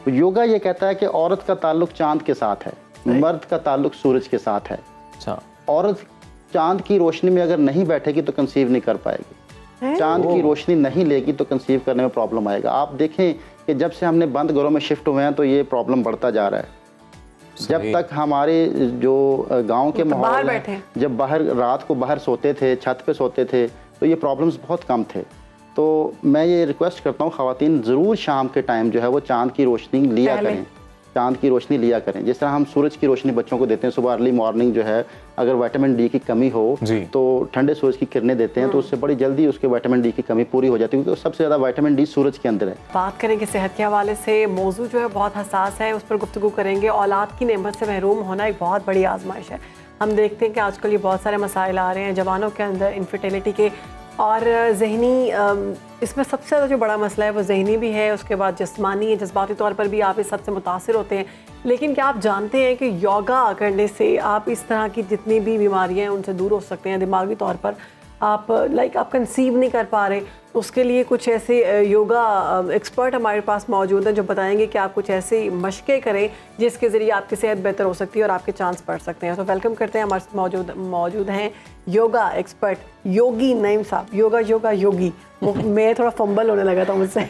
योगा ये कहता है कि औरत का ताल्लुक चांद के साथ है, मर्द का ताल्लुक सूरज के साथ है। अच्छा। औरत चांद की रोशनी में अगर नहीं बैठेगी तो कंसीव नहीं कर पाएगी, चांद की रोशनी नहीं लेगी तो कंसीव करने में प्रॉब्लम आएगा। आप देखें कि जब से हमने बंद घरों में शिफ्ट हुए हैं तो ये प्रॉब्लम बढ़ता जा रहा है। जब तक हमारे जो गांव के माहौल हैं, जब बाहर रात को बाहर सोते थे, छत पे सोते थे, तो ये प्रॉब्लम्स बहुत कम थे। तो मैं ये रिक्वेस्ट करता हूँ ख़वातीन ज़रूर शाम के टाइम जो है वो चांद की रोशनी लिया करें, चांद की रोशनी लिया करें। जिस तरह हम सूरज की रोशनी बच्चों को देते हैं सुबह अर्ली मॉर्निंग, जो है अगर विटामिन डी की कमी हो तो ठंडे सूरज की किरणें देते हैं तो उससे बड़ी जल्दी उसके विटामिन डी की कमी पूरी हो जाती है, क्योंकि सबसे ज़्यादा विटामिन डी सूरज के अंदर है। बात करेंगे सेहत के हवाले से, मौजू जो है बहुत हसास है, उस पर गुफ्तगू करेंगे। औलाद की नेमत से महरूम होना एक बहुत बड़ी आजमाइश है। हम देखते हैं कि आजकल ये बहुत सारे मसाइल आ रहे हैं जवानों के अंदर, इनफर्टिलिटी के, और ज़हनी, इसमें सबसे ज़्यादा जो बड़ा मसला है वो ज़हनी भी है, उसके बाद जिस्मानी है, जज्बाती तौर पर भी आप इस हद से मुतासिर होते हैं। लेकिन क्या आप जानते हैं कि योगा करने से आप इस तरह की जितनी भी बीमारियां हैं उनसे दूर हो सकते हैं। दिमागी तौर पर आप आप कंसीव नहीं कर पा रहे, उसके लिए कुछ ऐसे योगा एक्सपर्ट हमारे पास मौजूद हैं जो बताएंगे कि आप कुछ ऐसी मशक़ें करें जिसके ज़रिए आपकी सेहत बेहतर हो सकती है और आपके चांस बढ़ सकते हैं। तो वेलकम करते हैं, हमारे साथ मौजूद हैं योगा एक्सपर्ट योगी नईम साहब। योगा योगी मैं थोड़ा फंबल होने लगा था मुझसे।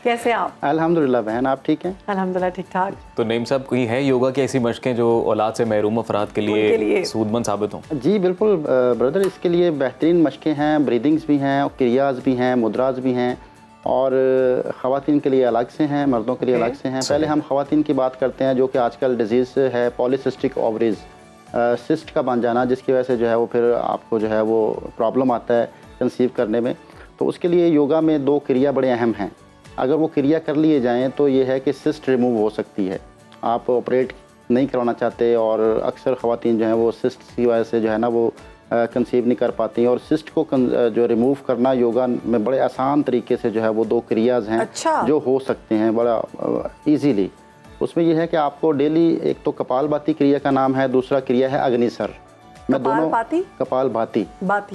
कैसे आप? अल्हम्दुलिल्लाह बहन, आप ठीक हैं? अल्हम्दुलिल्लाह ठीक ठाक। तो नईम साहब, कोई है योगा की ऐसी मशकें जो औलाद से महरूम अफराद के लिए सूदमंद साबित हों? जी बिल्कुल ब्रदर, इसके लिए बेहतरीन मशकें हैं, ब्रीदिंग्स भी हैं, क्रियाज भी हैं, मुद्राज भी हैं, और ख़वातीन के लिए अलग से हैं, मर्दों के लिए अलग से हैं। पहले हम ख़वातीन की बात करते हैं, जो कि आजकल डिजीज़ है पॉलीसिस्टिक ओवरीज, सिस्ट का बन जाना, जिसकी वजह से जो है वो फिर आपको जो है वो प्रॉब्लम आता है कंसीव करने में। तो उसके लिए योगा में 2 क्रिया बड़े अहम हैं। अगर वो क्रिया कर लिए जाएं तो ये है कि सिस्ट रिमूव हो सकती है। आप ऑपरेट नहीं करवाना चाहते, और अक्सर ख़वातीन जो हैं वो सिस्ट की वजह से जो है ना वो कंसीव नहीं कर पाती हैं, और सिस्ट को जो रिमूव करना योगा में बड़े आसान तरीके से जो है वो 2 क्रियाज हैं। अच्छा। जो हो सकते हैं बड़ा ईजीली। उसमें यह है कि आपको डेली, एक तो कपालभाति क्रिया का नाम है, दूसरा क्रिया है अग्निसर। मैं दोनों कपालभाति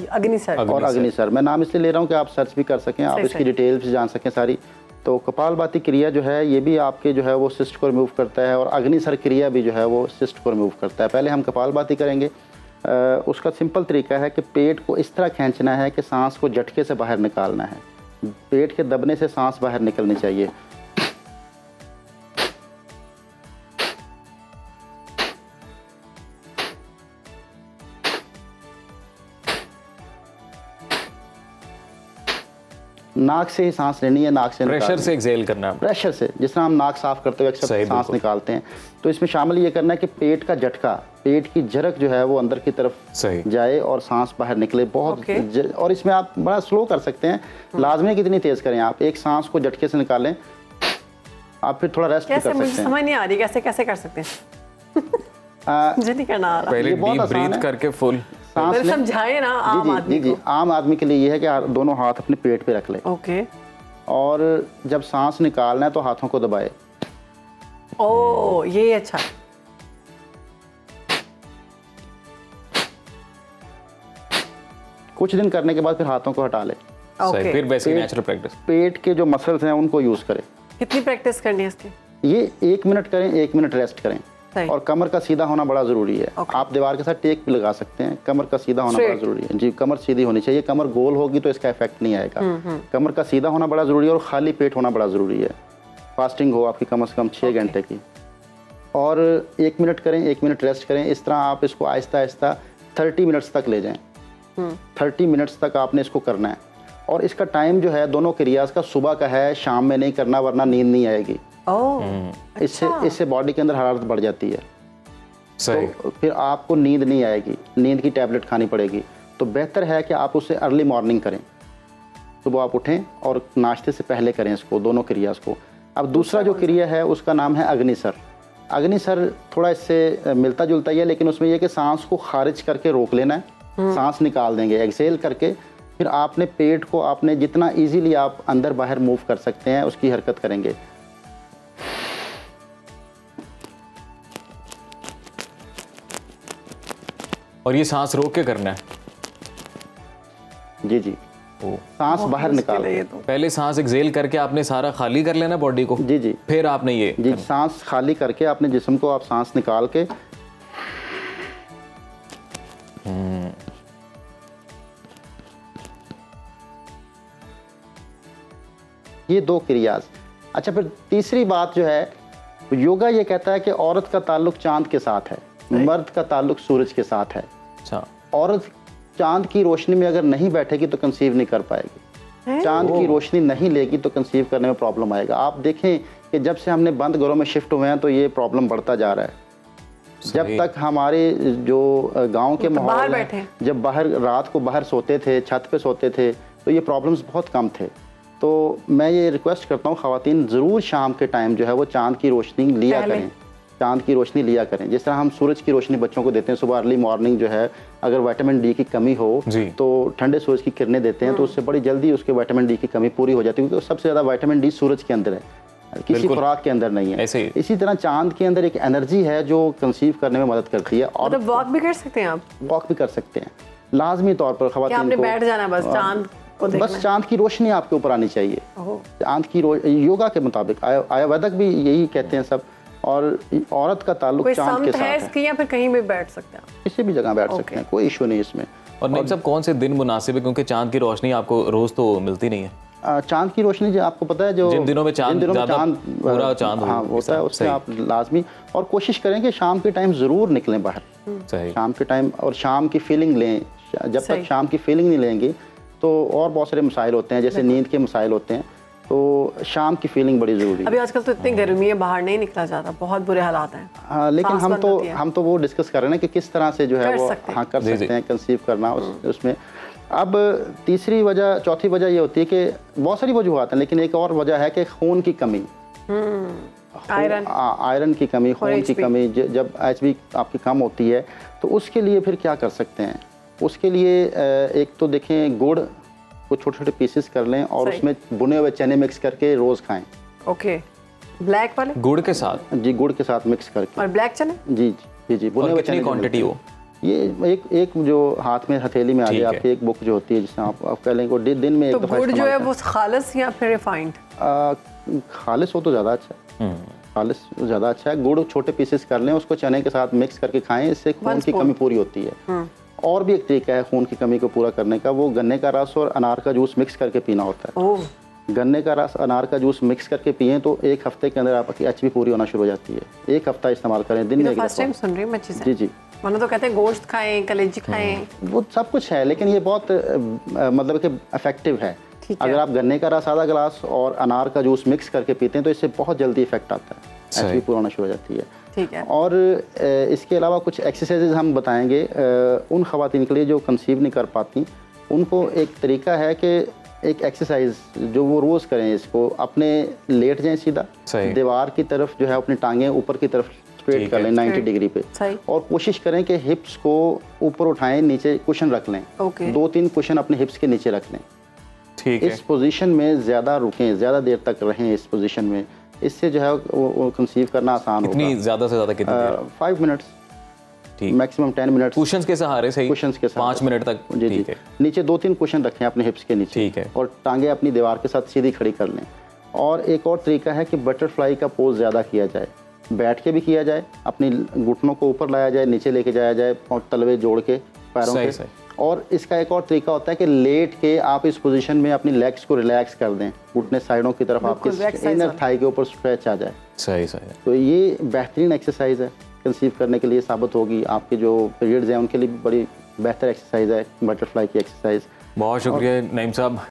अग्निसर और अग्निसर मैं नाम इसलिए ले रहा हूँ कि आप सर्च भी कर सकें, आप इसकी डिटेल्स जान सकें सारी। तो कपालभाति क्रिया जो है ये भी आपके जो है वो सिस्ट को रिमूव करता है, और अग्निसर क्रिया भी जो है वो सिस्ट को रिमूव करता है। पहले हम कपालभाति करेंगे। उसका सिंपल तरीका है कि पेट को इस तरह खींचना है कि सांस को झटके से बाहर निकालना है। पेट के दबने से सांस बाहर निकलनी चाहिए। नाक से ही सांस लेनी है, नाक से प्रेशर से एक्सेल करना है, प्रेशर से, जिस तरह हम नाक साफ करते हुए अक्सर सांस निकालते हैं। तो इसमें शामिल ये करना है कि पेट का झटका, पेट की झरक जो है वो अंदर की तरफ जाए और सांस बाहर निकले बहुत। और इसमें आप बड़ा स्लो कर सकते हैं, लाजमी कितनी तेज करें आप। एक सांस को झटके से निकालें, आप फिर थोड़ा रेस्ट भी कर सकते हैं। समझ नहीं आ रही कैसे कर सकते हैं। मुझे नहीं करना आ रहा। पहले डीप ब्रीथ करके फुल सांस समझाए ना आम आदमी को। आम आदमी के लिए ये है कि दोनों हाथ अपने पेट पे रख लें। ओके। और जब सांस निकालना है तो हाथों को दबाए। ओ ये अच्छा। कुछ दिन करने के बाद फिर हाथों को हटा ले। फिर वैसे नेचुरल प्रैक्टिस। पेट के जो मसल्स हैं उनको यूज करें। कितनी प्रैक्टिस करनी है इसकी? ये 1 मिनट करें, 1 मिनट रेस्ट करें। और कमर का सीधा होना बड़ा ज़रूरी है। आप दीवार के साथ टेक भी लगा सकते हैं, कमर का सीधा होना बड़ा ज़रूरी है। जी, कमर सीधी होनी चाहिए। कमर गोल होगी तो इसका इफेक्ट नहीं आएगा। कमर का सीधा होना बड़ा ज़रूरी है, और खाली पेट होना बड़ा ज़रूरी है। फास्टिंग हो आपकी कम से कम 6 घंटे की। और 1 मिनट करें, 1 मिनट रेस्ट करें। इस तरह आप इसको आहिस्ता आहिस्ता 30 मिनट्स तक ले जाएँ। 30 मिनट्स तक आपने इसको करना है। और इसका टाइम जो है दोनों क्रियाज का सुबह का है, शाम में नहीं करना वरना नींद नहीं आएगी। इससे बॉडी के अंदर हरारत बढ़ जाती है। सही। तो फिर आपको नींद नहीं आएगी, नींद की टैबलेट खानी पड़ेगी। तो बेहतर है कि आप उसे अर्ली मॉर्निंग करें, सुबह आप उठें और नाश्ते से पहले करें इसको, दोनों क्रियाज को। अब दूसरा जो क्रिया है उसका नाम है अग्निसर। अग्निसर थोड़ा इससे मिलता जुलता ही है, लेकिन उसमें यह कि सांस को खारिज करके रोक लेना है, सांस निकाल देंगे एक्सेल करके। फिर आपने पेट को आपने जितना इजीली आप अंदर बाहर मूव कर सकते हैं उसकी हरकत करेंगे। और ये सांस रोक के करना है? जी जी। सांस बाहर निकाल के। पहले सांस एक्सेल करके आपने सारा खाली कर लेना बॉडी को। जी जी। फिर आपने ये जी सांस खाली करके अपने जिस्म को आप सांस निकाल के ये 2 क्रियाज। अच्छा, फिर तीसरी बात जो है, योगा ये कहता है कि औरत का ताल्लुक चांद के साथ है, मर्द का ताल्लुक सूरज के साथ है। अच्छा। औरत चांद की रोशनी में अगर नहीं बैठेगी तो कंसीव नहीं कर पाएगी। चांद की रोशनी नहीं लेगी तो कंसीव करने में प्रॉब्लम आएगा। आप देखें कि जब से हमने बंद घरों में शिफ्ट हुए हैं तो ये प्रॉब्लम बढ़ता जा रहा है। जब तक हमारे जो गांव के माहौल हैं, जब बाहर रात को बाहर सोते थे, छत पे सोते थे, तो ये प्रॉब्लम्स बहुत कम थे। तो मैं ये रिक्वेस्ट करता हूँ ख़वातीन ज़रूर शाम के टाइम जो है वो चांद की रोशनी लिया करें, चांद की रोशनी लिया करें। जिस तरह हम सूरज की रोशनी बच्चों को देते हैं सुबह अर्ली मॉर्निंग, जो है अगर विटामिन डी की कमी हो तो ठंडे सूरज की किरणें देते हैं तो उससे बड़ी जल्दी उसके विटामिन डी की कमी पूरी हो जाती है, क्योंकि सबसे ज़्यादा विटामिन डी सूरज के अंदर है, किसी खुराक के अंदर नहीं है। इसी तरह चांद के अंदर एक एनर्जी है जो कंसीव करने में मदद करती है। और मतलब वॉक भी कर सकते हैं आप? वॉक भी कर सकते हैं लाजमी तौर पर। ख़वातीन को बैठ जाना बस चांद, बस चांद की रोशनी आपके ऊपर आनी चाहिए। चांद की योगा के मुताबिक आयुर्वेदक भी यही कहते हैं सब। और औरत का ताल्लुक चांद के साथ है। या फिर कहीं भी बैठ सकते हैं, किसी भी जगह बैठ सकते हैं, कोई इशू नहीं इसमें। और नहीं सब कौन से दिन मुनासिब है, क्योंकि चांद की रोशनी आपको रोज तो मिलती नहीं है। चांद की रोशनी जो आपको पता है, जो जिन दिनों में चांद पूरा चांद होता है उसमें आप लाजमी और कोशिश करें कि शाम के टाइम ज़रूर निकलें बाहर। शाम के टाइम और शाम की फीलिंग लें। जब तक शाम की फीलिंग नहीं लेंगे तो और बहुत सारे मसाइल होते हैं, जैसे नींद के मसाइल होते हैं, तो शाम की फीलिंग बड़ी ज़रूरी है। अभी आजकल तो इतनी गर्मी है, बाहर नहीं निकला जाता, बहुत बुरे हालात हैं। हाँ, लेकिन हम तो वो डिस्कस कर रहे हैं कि किस तरह से जो है वो कर सकते हैं कंसीव करना उसमें। अब तीसरी वजह, चौथी वजह ये होती है कि बहुत सारी वजूहात हैं, लेकिन एक और वजह है कि खून की कमी, आयरन की कमी, खून की कमी। जब HB आपकी कम होती है तो उसके लिए फिर क्या कर सकते हैं? उसके लिए एक तो देखें, गुड़ को छोटे छोटे पीसेस कर लें और उसमें भुने हुए चने मिक्स करके रोज़ खाएं। ओके, ब्लैक वाले गुड़ के साथ? जी, गुड़ के साथ मिक्स करके। और ब्लैक चने? जी जी जी, भुने हुए चने। क्वांटिटी हो ये एक जो हाथ में हथेली में आ जाए आपकी, एक बुक जो होती है जिसमें आप कह लेंगे दिन में एक दफ़ा। गुड़ जो है वो खालिस या फिर रिफाइंड? खालिस हो तो ज़्यादा अच्छा है, खालिस ज़्यादा अच्छा है। गुड़ छोटे पीसेस कर लें, उसको चने के साथ मिक्स करके खाएं, इससे खून की कमी पूरी होती है। और भी एक तरीका है खून की कमी को पूरा करने का, वो गन्ने का रस और अनार का जूस मिक्स करके पीना होता है। गन्ने का रस, अनार का जूस मिक्स करके पिए तो 1 हफ्ते के अंदर आपकी HB पूरी होना शुरू हो जाती है। 1 हफ्ता इस्तेमाल करें, दिन में। फर्स्ट टाइम सुन रही हूं मैं चीज़ें। जी जी। वरना तो कहते हैं गोश्त खाएं, कलेजी खाएं, वो सब कुछ है, लेकिन ये बहुत मतलब कि इफेक्टिव है। अगर आप गन्ने का रस आधा गिलास और अनार का जूस मिक्स करके पीते हैं तो इससे बहुत जल्दी इफेक्ट आता है, HB पूरा होना शुरू हो जाती है। ठीक है। और इसके अलावा कुछ एक्सरसाइजेज हम बताएंगे उन ख़वातीन के लिए जो कंसीव नहीं कर पाती। उनको एक तरीका है कि एक एक्सरसाइज जो वो रोज़ करें, इसको अपने लेट जाएं सीधा, दीवार की तरफ जो है अपनी टांगें ऊपर की तरफ स्ट्रेट कर लें 90 डिग्री पे, और कोशिश करें कि हिप्स को ऊपर उठाएं, नीचे कुशन रख लें। 2-3 कुशन अपने हिप्स के नीचे रख लें। ठीक है। इस पोजीशन में ज़्यादा रुकें, ज़्यादा देर तक रहें इस पोजीशन में। इससे जो है वो कंसीव करना आसान होगा। कितनी ज़्यादा से ज़्यादा कितनी देर? 5 मिनट्स, मैक्सिमम 10 मिनट्स। कुशन्स के सहारे से? कुशन्स के साथ 5 मिनट तक। जी जी। नीचे 2-3 कुशन रखें अपने हिप्स के नीचे। ठीक है। और टांगे अपनी दीवार के साथ सीधी खड़ी कर लें। और एक और तरीका है कि बटरफ्लाई का पोज ज़्यादा किया जाए, बैठ के भी किया जाए, अपनी घुटनों को ऊपर लाया जाए, नीचे लेके जाया जाए और तलवे जोड़ के पैरों के। और इसका एक और तरीका होता है कि लेट के आप इस पोजीशन में अपनी लेग्स को रिलैक्स कर दें, घुटने साइडों की तरफ आपके इनर थाई के ऊपर स्ट्रेच आ जाए। सही सही। तो ये बेहतरीन एक्सरसाइज है, कंसीव करने के लिए साबित होगी। आपके जो पीरियड्स हैं उनके लिए भी बड़ी बेहतर एक्सरसाइज है बटरफ्लाई की एक्सरसाइज। बहुत शुक्रिया नईम साहब,